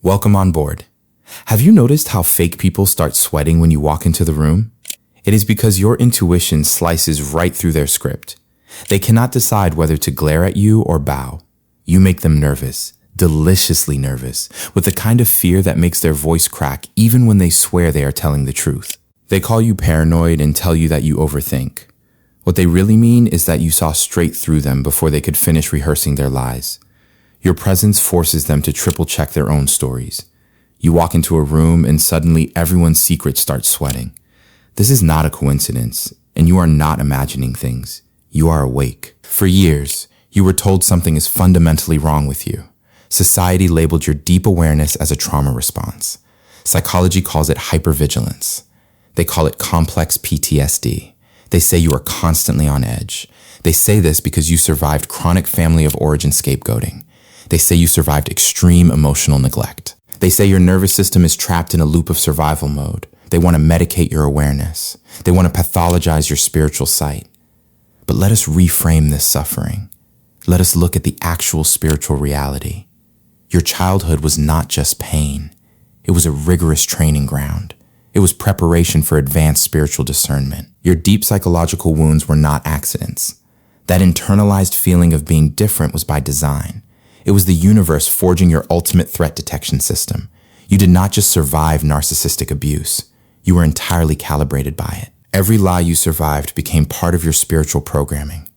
Welcome on board. Have you noticed how fake people start sweating when you walk into the room? It is because your intuition slices right through their script. They cannot decide whether to glare at you or bow. You make them nervous, deliciously nervous, with the kind of fear that makes their voice crack even when they swear they are telling the truth. They call you paranoid and tell you that you overthink. What they really mean is that you saw straight through them before they could finish rehearsing their lies. Your presence forces them to triple-check their own stories. You walk into a room and suddenly everyone's secrets start sweating. This is not a coincidence, and you are not imagining things. You are awake. For years, you were told something is fundamentally wrong with you. Society labeled your deep awareness as a trauma response. Psychology calls it hypervigilance. They call it complex PTSD. They say you are constantly on edge. They say this because you survived chronic family of origin scapegoating. They say you survived extreme emotional neglect. They say your nervous system is trapped in a loop of survival mode. They want to medicate your awareness. They want to pathologize your spiritual sight. But let us reframe this suffering. Let us look at the actual spiritual reality. Your childhood was not just pain. It was a rigorous training ground. It was preparation for advanced spiritual discernment. Your deep psychological wounds were not accidents. That internalized feeling of being different was by design. It was the universe forging your ultimate threat detection system. You did not just survive narcissistic abuse. You were entirely calibrated by it. Every lie you survived became part of your spiritual programming.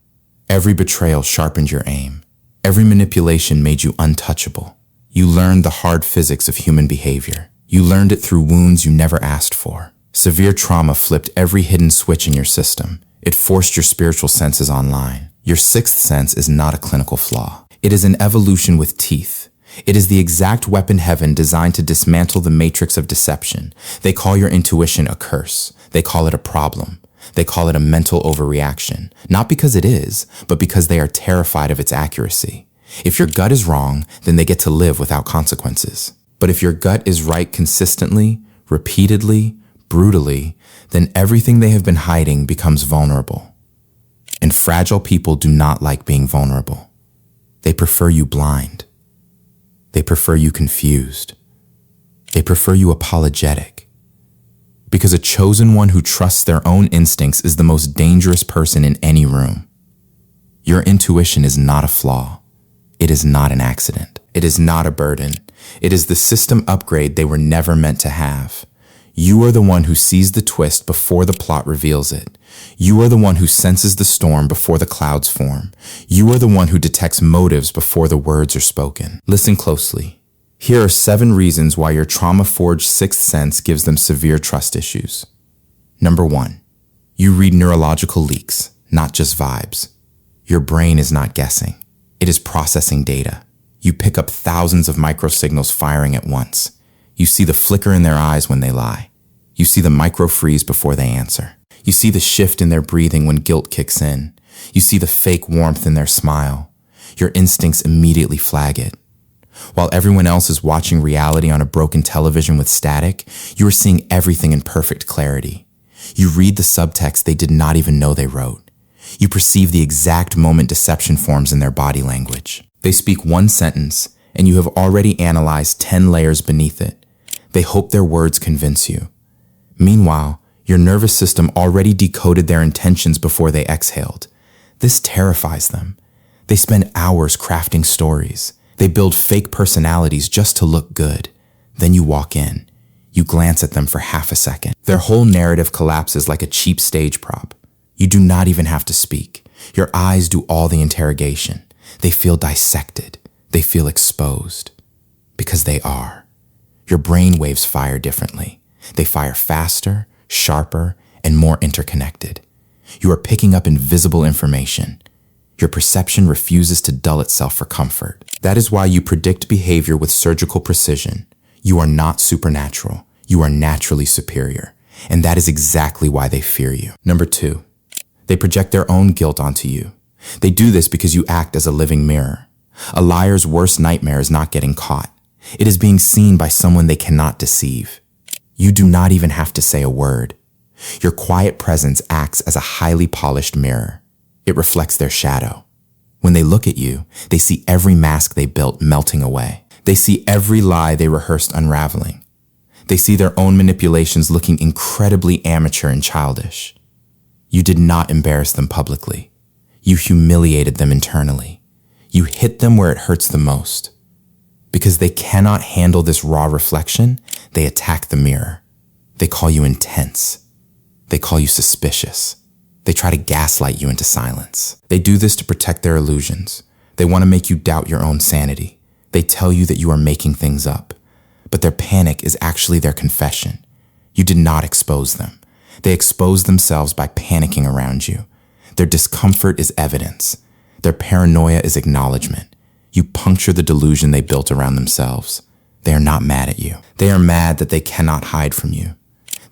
Every betrayal sharpened your aim. Every manipulation made you untouchable. You learned the hard physics of human behavior. You learned it through wounds you never asked for. Severe trauma flipped every hidden switch in your system. It forced your spiritual senses online. Your sixth sense is not a clinical flaw. It is an evolution with teeth. It is the exact weapon heaven designed to dismantle the matrix of deception. They call your intuition a curse. They call it a problem. They call it a mental overreaction. Not because it is, but because they are terrified of its accuracy. If your gut is wrong, then they get to live without consequences. But if your gut is right consistently, repeatedly, brutally, then everything they have been hiding becomes vulnerable. And fragile people do not like being vulnerable. They prefer you blind. They prefer you confused. They prefer you apologetic. Because a chosen one who trusts their own instincts is the most dangerous person in any room. Your intuition is not a flaw. It is not an accident. It is not a burden. It is the system upgrade they were never meant to have. You are the one who sees the twist before the plot reveals it. You are the one who senses the storm before the clouds form. You are the one who detects motives before the words are spoken. Listen closely. Here are 7 reasons why your trauma-forged sixth sense gives them severe trust issues. Number 1, you read neurological leaks, not just vibes. Your brain is not guessing. It is processing data. You pick up thousands of microsignals firing at once. You see the flicker in their eyes when they lie. You see the micro-freeze before they answer. You see the shift in their breathing when guilt kicks in. You see the fake warmth in their smile. Your instincts immediately flag it. While everyone else is watching reality on a broken television with static, you are seeing everything in perfect clarity. You read the subtext they did not even know they wrote. You perceive the exact moment deception forms in their body language. They speak one sentence, and you have already analyzed 10 layers beneath it. They hope their words convince you. Meanwhile, your nervous system already decoded their intentions before they exhaled. This terrifies them. They spend hours crafting stories. They build fake personalities just to look good. Then you walk in. You glance at them for half a second. Their whole narrative collapses like a cheap stage prop. You do not even have to speak. Your eyes do all the interrogation. They feel dissected. They feel exposed. Because they are. Your brain waves fire differently. They fire faster, sharper, and more interconnected. You are picking up invisible information. Your perception refuses to dull itself for comfort. That is why you predict behavior with surgical precision. You are not supernatural. You are naturally superior. And that is exactly why they fear you. Number 2, they project their own guilt onto you. They do this because you act as a living mirror. A liar's worst nightmare is not getting caught. It is being seen by someone they cannot deceive. You do not even have to say a word. Your quiet presence acts as a highly polished mirror. It reflects their shadow. When they look at you, they see every mask they built melting away. They see every lie they rehearsed unraveling. They see their own manipulations looking incredibly amateur and childish. You did not embarrass them publicly. You humiliated them internally. You hit them where it hurts the most. Because they cannot handle this raw reflection, they attack the mirror. They call you intense. They call you suspicious. They try to gaslight you into silence. They do this to protect their illusions. They want to make you doubt your own sanity. They tell you that you are making things up. But their panic is actually their confession. You did not expose them. They expose themselves by panicking around you. Their discomfort is evidence. Their paranoia is acknowledgement. You puncture the delusion they built around themselves. They are not mad at you. They are mad that they cannot hide from you.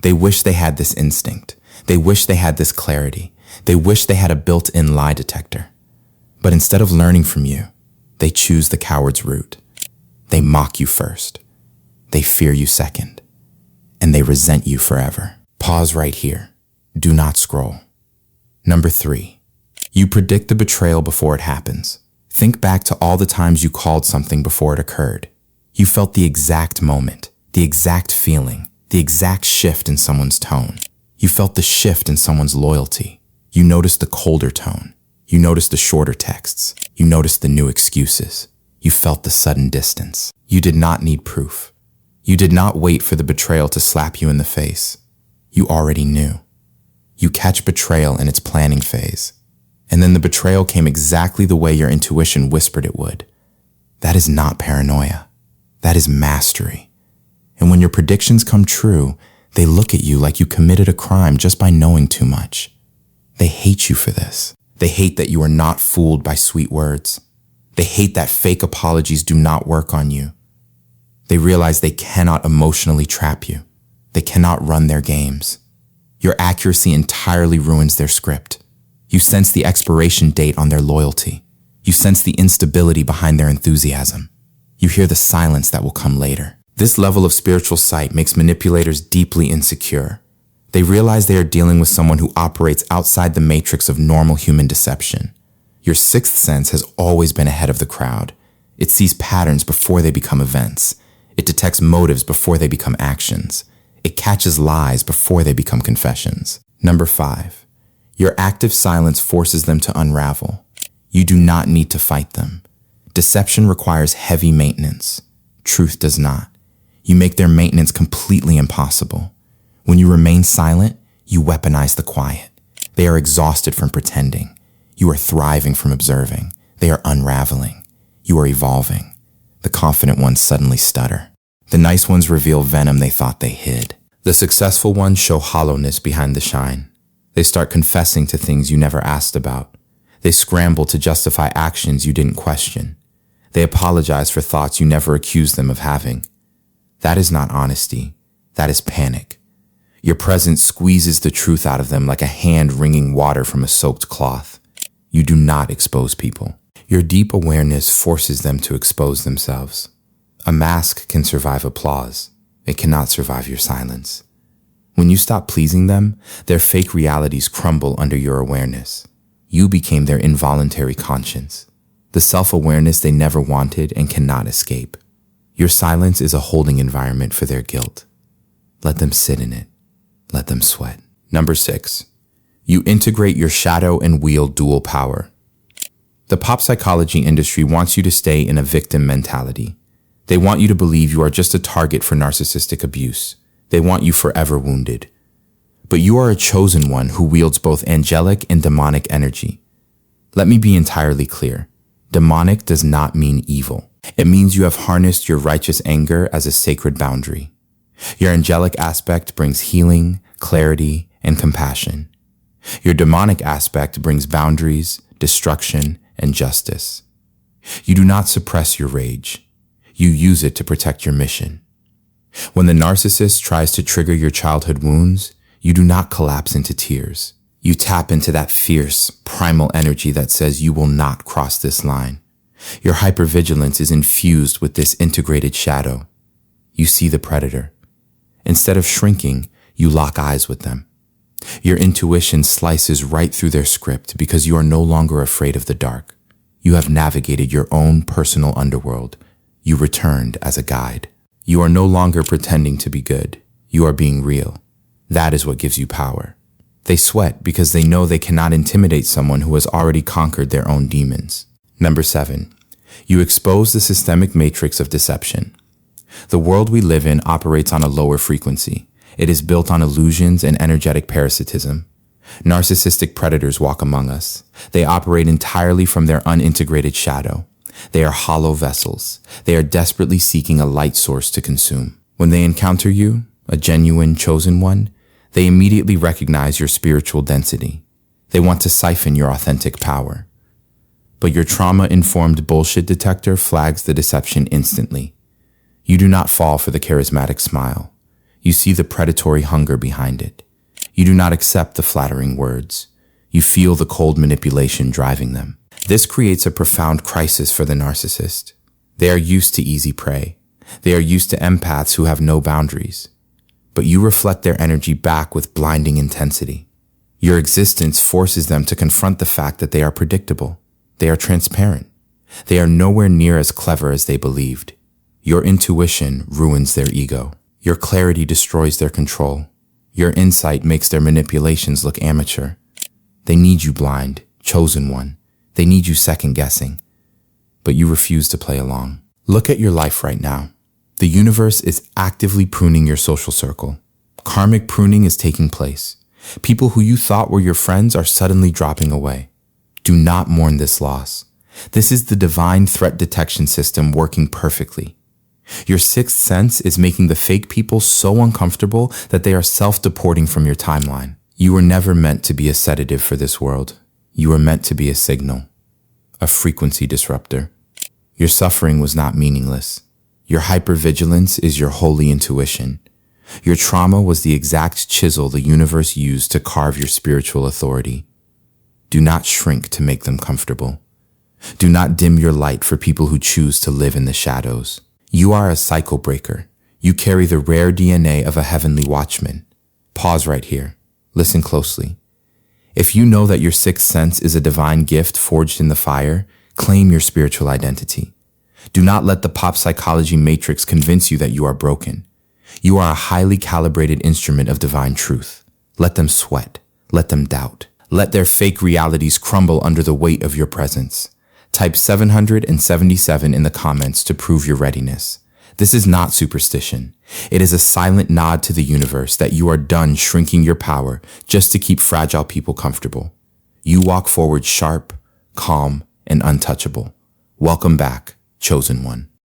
They wish they had this instinct. They wish they had this clarity. They wish they had a built-in lie detector. But instead of learning from you, they choose the coward's route. They mock you first. They fear you second. And they resent you forever. Pause right here. Do not scroll. Number 3, you predict the betrayal before it happens. Think back to all the times you called something before it occurred. You felt the exact moment, the exact feeling, the exact shift in someone's tone. You felt the shift in someone's loyalty. You noticed the colder tone. You noticed the shorter texts. You noticed the new excuses. You felt the sudden distance. You did not need proof. You did not wait for the betrayal to slap you in the face. You already knew. You catch betrayal in its planning phase. And then the betrayal came exactly the way your intuition whispered it would. That is not paranoia. That is mastery. And when your predictions come true, they look at you like you committed a crime just by knowing too much. They hate you for this. They hate that you are not fooled by sweet words. They hate that fake apologies do not work on you. They realize they cannot emotionally trap you. They cannot run their games. Your accuracy entirely ruins their script. You sense the expiration date on their loyalty. You sense the instability behind their enthusiasm. You hear the silence that will come later. This level of spiritual sight makes manipulators deeply insecure. They realize they are dealing with someone who operates outside the matrix of normal human deception. Your sixth sense has always been ahead of the crowd. It sees patterns before they become events. It detects motives before they become actions. It catches lies before they become confessions. Number 5, your active silence forces them to unravel. You do not need to fight them. Deception requires heavy maintenance. Truth does not. You make their maintenance completely impossible. When you remain silent, you weaponize the quiet. They are exhausted from pretending. You are thriving from observing. They are unraveling. You are evolving. The confident ones suddenly stutter. The nice ones reveal venom they thought they hid. The successful ones show hollowness behind the shine. They start confessing to things you never asked about. They scramble to justify actions you didn't question. They apologize for thoughts you never accused them of having. That is not honesty. That is panic. Your presence squeezes the truth out of them like a hand wringing water from a soaked cloth. You do not expose people. Your deep awareness forces them to expose themselves. A mask can survive applause. It cannot survive your silence. When you stop pleasing them, their fake realities crumble under your awareness. You became their involuntary conscience, the self-awareness they never wanted and cannot escape. Your silence is a holding environment for their guilt. Let them sit in it. Let them sweat. Number 6, you integrate your shadow and wield dual power. The pop psychology industry wants you to stay in a victim mentality. They want you to believe you are just a target for narcissistic abuse. They want you forever wounded. But you are a chosen one who wields both angelic and demonic energy. Let me be entirely clear. Demonic does not mean evil. It means you have harnessed your righteous anger as a sacred boundary. Your angelic aspect brings healing, clarity, and compassion. Your demonic aspect brings boundaries, destruction, and justice. You do not suppress your rage. You use it to protect your mission. When the narcissist tries to trigger your childhood wounds, you do not collapse into tears. You tap into that fierce, primal energy that says you will not cross this line. Your hypervigilance is infused with this integrated shadow. You see the predator. Instead of shrinking, you lock eyes with them. Your intuition slices right through their script because you are no longer afraid of the dark. You have navigated your own personal underworld. You returned as a guide. You are no longer pretending to be good. You are being real. That is what gives you power. They sweat because they know they cannot intimidate someone who has already conquered their own demons. Number 7, you expose the systemic matrix of deception. The world we live in operates on a lower frequency. It is built on illusions and energetic parasitism. Narcissistic predators walk among us. They operate entirely from their unintegrated shadow. They are hollow vessels. They are desperately seeking a light source to consume. When they encounter you, a genuine chosen one, they immediately recognize your spiritual density. They want to siphon your authentic power. But your trauma-informed bullshit detector flags the deception instantly. You do not fall for the charismatic smile. You see the predatory hunger behind it. You do not accept the flattering words. You feel the cold manipulation driving them. This creates a profound crisis for the narcissist. They are used to easy prey. They are used to empaths who have no boundaries. But you reflect their energy back with blinding intensity. Your existence forces them to confront the fact that they are predictable. They are transparent. They are nowhere near as clever as they believed. Your intuition ruins their ego. Your clarity destroys their control. Your insight makes their manipulations look amateur. They need you blind, chosen one. They need you second-guessing. But you refuse to play along. Look at your life right now. The universe is actively pruning your social circle. Karmic pruning is taking place. People who you thought were your friends are suddenly dropping away. Do not mourn this loss. This is the divine threat detection system working perfectly. Your sixth sense is making the fake people so uncomfortable that they are self-deporting from your timeline. You were never meant to be a sedative for this world. You were meant to be a signal, a frequency disruptor. Your suffering was not meaningless. Your hypervigilance is your holy intuition. Your trauma was the exact chisel the universe used to carve your spiritual authority. Do not shrink to make them comfortable. Do not dim your light for people who choose to live in the shadows. You are a cycle breaker. You carry the rare DNA of a heavenly watchman. Pause right here. Listen closely. If you know that your sixth sense is a divine gift forged in the fire, claim your spiritual identity. Do not let the pop psychology matrix convince you that you are broken. You are a highly calibrated instrument of divine truth. Let them sweat. Let them doubt. Let their fake realities crumble under the weight of your presence. Type 777 in the comments to prove your readiness. This is not superstition. It is a silent nod to the universe that you are done shrinking your power just to keep fragile people comfortable. You walk forward sharp, calm, and untouchable. Welcome back, chosen one.